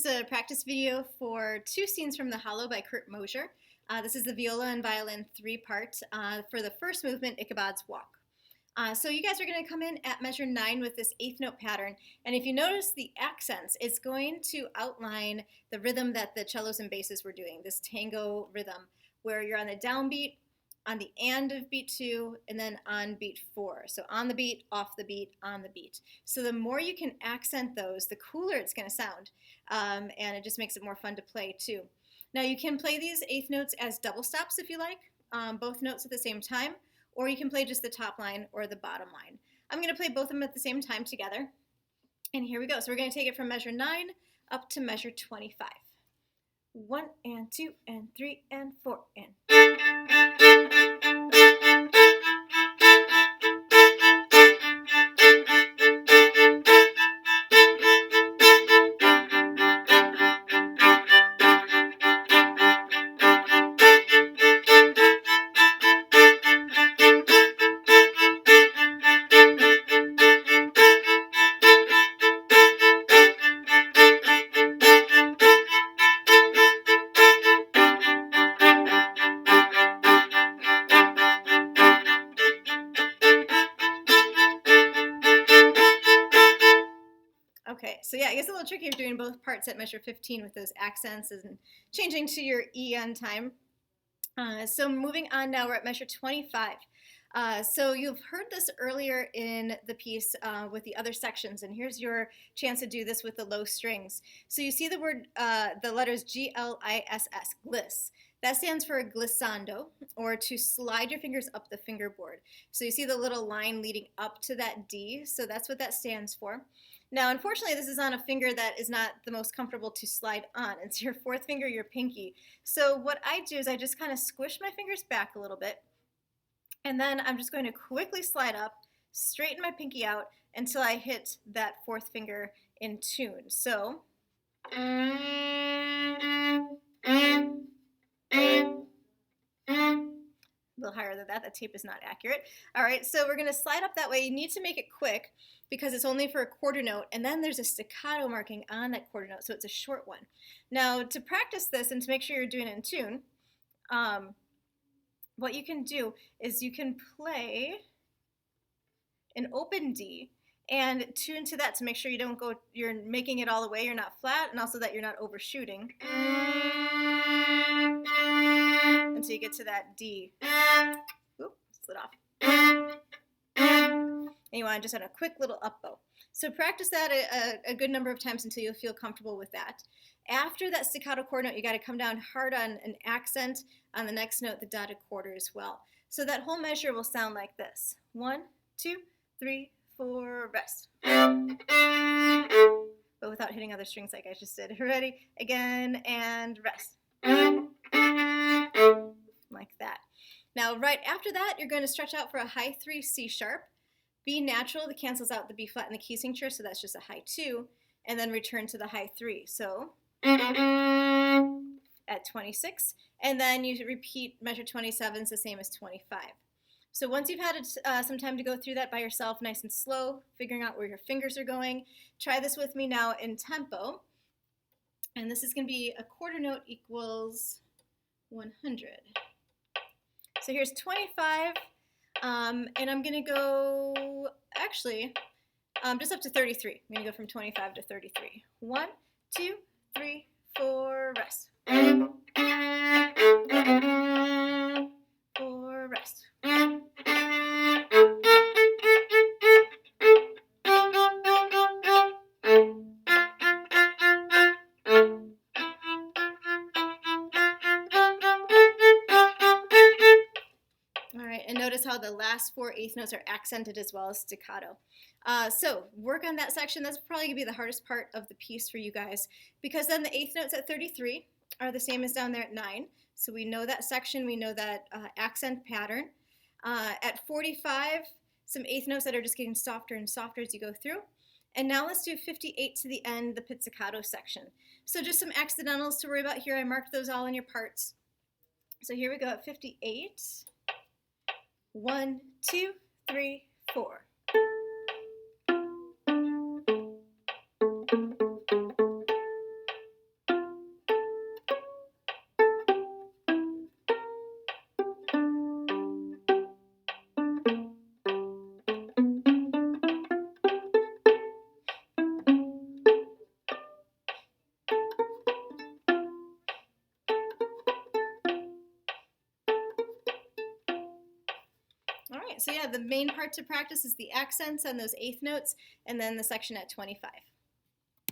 is a practice video for two scenes from The Hollow by Kurt Mosier. This is the viola and violin three-part for the first movement, Ichabod's Walk. So you guys are going to come in at measure 9 with this eighth note pattern, and if you notice the accents, it's going to outline the rhythm that the cellos and basses were doing, this tango rhythm, where you're on the downbeat, on the and of beat 2, and then on beat 4. So on the beat, off the beat, on the beat. So the more you can accent those, the cooler it's going to sound, and it just makes it more fun to play too. Now you can play these eighth notes as double stops if you like, both notes at the same time, or you can play just the top line or the bottom line. I'm going to play both of them at the same time together, and here we go. So we're going to take it from measure 9 up to measure 25. 1 and 2 and 3 and 4 and. Okay, so yeah, it gets a little tricky if you're doing both parts at measure 15 with those accents and changing to your E on time. So moving on now, we're at measure 25. So you've heard this earlier in the piece with the other sections, and here's your chance to do this with the low strings. So you see the word, the letters G-L-I-S-S, gliss. That stands for glissando, or to slide your fingers up the fingerboard. So you see the little line leading up to that D, so that's what that stands for. Now, unfortunately, this is on a finger that is not the most comfortable to slide on. It's your fourth finger, your pinky. So what I do is I just kind of squish my fingers back a little bit, and then I'm just going to quickly slide up, straighten my pinky out until I hit that fourth finger in tune. So, a little higher than that. That tape is not accurate. All right, so we're going to slide up that way. You need to make it quick because it's only for a quarter note, and then there's a staccato marking on that quarter note, so it's a short one. Now, to practice this and to make sure you're doing it in tune, what you can do is you can play an open D and tune to that to make sure you don't go, you're making it all the way, you're not flat, and also that you're not overshooting until you get to that D. Oop, slid off. And you want to just add a quick little up bow. So practice that a good number of times until you'll feel comfortable with that. After that staccato quarter note, you got to come down hard on an accent on the next note, the dotted quarter as well. So that whole measure will sound like this. 1, 2, 3, 4, rest. But without hitting other strings like I just did. Ready? Again, and rest. Like that. Now, right after that, you're going to stretch out for a high 3 C sharp. B natural, that cancels out the B flat in the key signature, so that's just a high 2, and then return to the high 3. So at 26, and then you repeat measure 27, it's the same as 25. So once you've had some time to go through that by yourself, nice and slow, figuring out where your fingers are going, try this with me now in tempo. And this is going to be a quarter note equals 100. So here's 25, and I'm going to go, actually, just up to 33. I'm going to go from 25 to 33. 1, 2, 3, 4, rest. 4, rest. And notice how the last 4 eighth notes are accented as well as staccato. So work on that section. That's probably going to be the hardest part of the piece for you guys, because then the eighth notes at 33 are the same as down there at 9. So we know that section, we know that accent pattern. At 45, some eighth notes that are just getting softer and softer as you go through. And now let's do 58 to the end, the pizzicato section. So just some accidentals to worry about here. I marked those all in your parts. So here we go at 58. 1, 2, 3, 4. right. So yeah, the main part to practice is the accents on those eighth notes, and then the section at 25.